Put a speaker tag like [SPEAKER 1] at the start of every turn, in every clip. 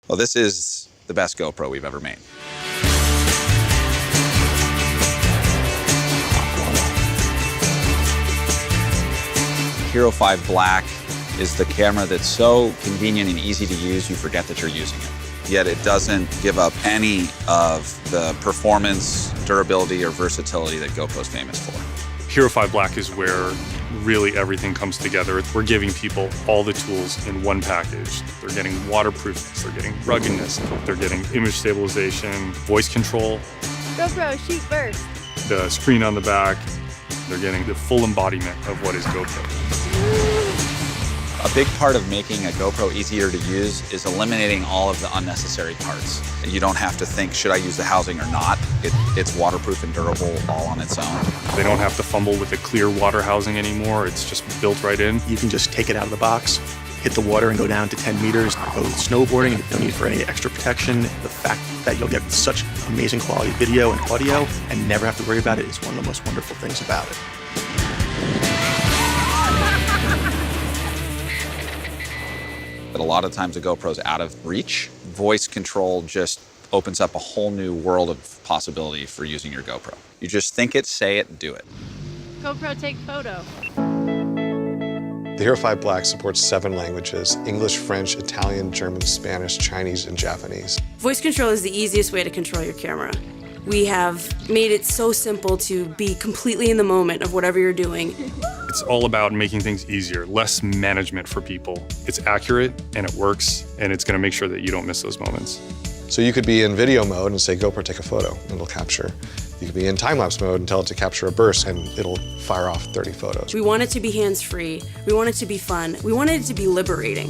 [SPEAKER 1] Well, this is the best GoPro we've ever made. Hero 5 Black is the camera that's so convenient and easy to use, you forget that you're using it. Yet it doesn't give up any of the performance, durability, or versatility that GoPro's famous for.
[SPEAKER 2] Hero 5 Black is where really everything comes together. We're giving people all the tools in one package. They're getting waterproofness, they're getting ruggedness, they're getting image stabilization, voice control.
[SPEAKER 3] GoPro, shoot burst.
[SPEAKER 2] The screen on the back, they're getting the full embodiment of what is GoPro.
[SPEAKER 1] A big part of making a GoPro easier to use is eliminating all of the unnecessary parts. You don't have to think, should I use the housing or not? It's waterproof and durable all on its own.
[SPEAKER 2] They don't have to fumble with the clear water housing anymore. It's just built right in.
[SPEAKER 4] You can just take it out of the box, hit the water and go down to 10 meters, go snowboarding, and no need for any extra protection. The fact that you'll get such amazing quality video and audio and never have to worry about it is one of the most wonderful things about it.
[SPEAKER 1] But a lot of times a GoPro's out of reach. Voice control just opens up a whole new world of possibility for using your GoPro. You just think it, say it, and do it.
[SPEAKER 3] GoPro, take photo.
[SPEAKER 5] The Hero 5 Black supports 7 languages: English, French, Italian, German, Spanish, Chinese, and Japanese.
[SPEAKER 6] Voice control is the easiest way to control your camera. We have made it so simple to be completely in the moment of whatever you're doing.
[SPEAKER 2] It's all about making things easier, less management for people. It's accurate and it works, and it's gonna make sure that you don't miss those moments.
[SPEAKER 5] So you could be in video mode and say, GoPro, take a photo, and it'll capture. You could be in time-lapse mode and tell it to capture a burst, and it'll fire off 30 photos.
[SPEAKER 6] We want it to be hands-free. We want it to be fun. We wanted it to be liberating.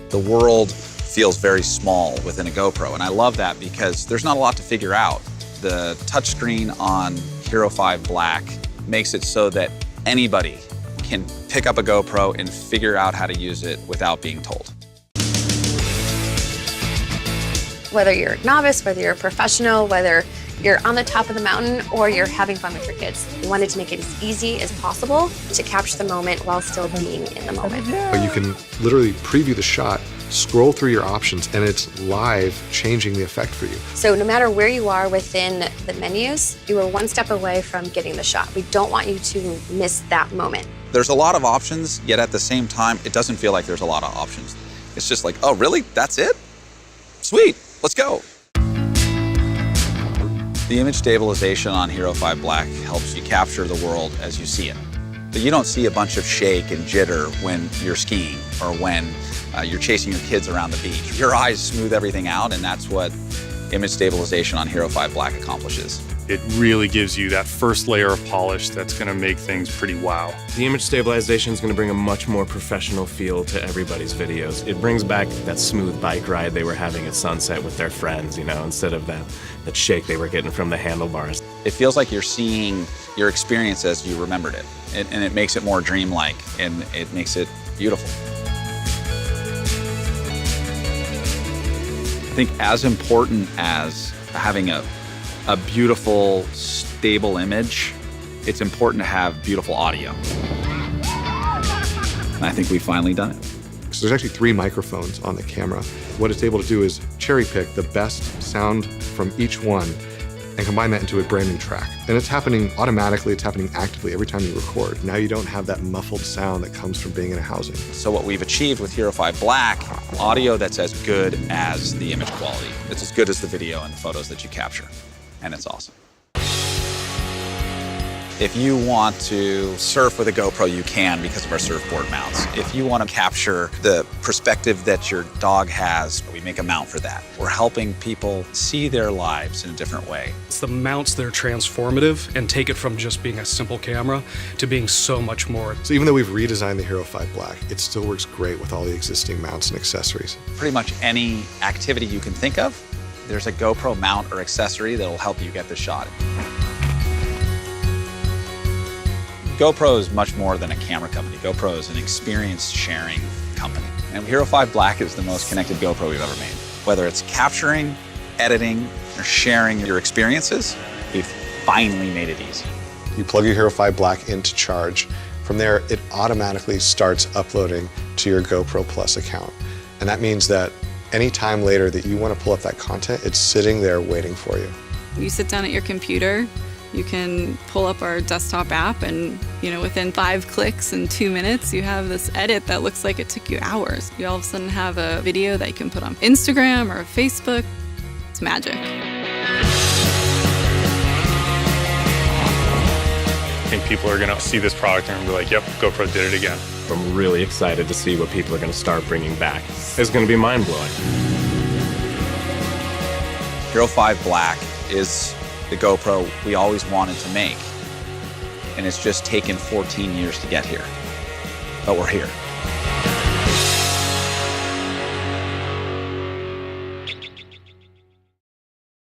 [SPEAKER 1] The world feels very small within a GoPro, and I love that because there's not a lot to figure out. The touchscreen on Hero 5 Black makes it so that anybody can pick up a GoPro and figure out how to use it without being told.
[SPEAKER 7] Whether you're a novice, whether you're a professional, whether you're on the top of the mountain or you're having fun with your kids, we wanted to make it as easy as possible to capture the moment while still being in the moment.
[SPEAKER 5] You can literally preview the shot, scroll through your options, and it's live changing the effect for you.
[SPEAKER 7] So no matter where you are within the menus, you are one step away from getting the shot. We don't want you to miss that moment.
[SPEAKER 1] There's a lot of options, yet at the same time, it doesn't feel like there's a lot of options. It's just like, oh, really? That's it? Sweet, let's go. The image stabilization on Hero 5 Black helps you capture the world as you see it. But you don't see a bunch of shake and jitter when you're skiing or when you're chasing your kids around the beach. Your eyes smooth everything out, and that's what image stabilization on Hero 5 Black accomplishes.
[SPEAKER 2] It really gives you that first layer of polish that's gonna make things pretty wow.
[SPEAKER 8] The image stabilization is going to bring a much more professional feel to everybody's videos. It brings back that smooth bike ride they were having at sunset with their friends, you know, instead of that shake they were getting from the handlebars.
[SPEAKER 1] It feels like you're seeing your experience as you remembered it, and it makes it more dreamlike, and it makes it beautiful. I think as important as having a beautiful, stable image, it's important to have beautiful audio. And I think we've finally done it.
[SPEAKER 5] So there's actually 3 microphones on the camera. What it's able to do is cherry pick the best sound from each one and combine that into a brand new track. And it's happening automatically, it's happening actively every time you record. Now you don't have that muffled sound that comes from being in a housing.
[SPEAKER 1] So what we've achieved with Hero 5 Black, audio that's as good as the image quality. It's as good as the video and the photos that you capture, and it's awesome. If you want to surf with a GoPro, you can because of our surfboard mounts. If you want to capture the perspective that your dog has, we make a mount for that. We're helping people see their lives in a different way.
[SPEAKER 9] It's the mounts that are transformative and take it from just being a simple camera to being so much more.
[SPEAKER 5] So even though we've redesigned the Hero 5 Black, it still works great with all the existing mounts and accessories.
[SPEAKER 1] Pretty much any activity you can think of, there's a GoPro mount or accessory that'll help you get the shot. GoPro is much more than a camera company. GoPro is an experience sharing company. And Hero 5 Black is the most connected GoPro we've ever made. Whether it's capturing, editing, or sharing your experiences, we've finally made it easy.
[SPEAKER 5] You plug your Hero 5 Black in to charge. From there, it automatically starts uploading to your GoPro Plus account. And that means that any time later that you want to pull up that content, it's sitting there waiting for you.
[SPEAKER 10] You sit down at your computer, you can pull up our desktop app, and within 5 clicks and 2 minutes, you have this edit that looks like it took you hours. You all of a sudden have a video that you can put on Instagram or Facebook. It's magic.
[SPEAKER 2] I think people are going to see this product and be like, yep, GoPro did it again.
[SPEAKER 8] I'm really excited to see what people are going to start bringing back. It's going to be mind-blowing.
[SPEAKER 1] Hero 5 Black is the GoPro we always wanted to make. And it's just taken 14 years to get here. But we're here.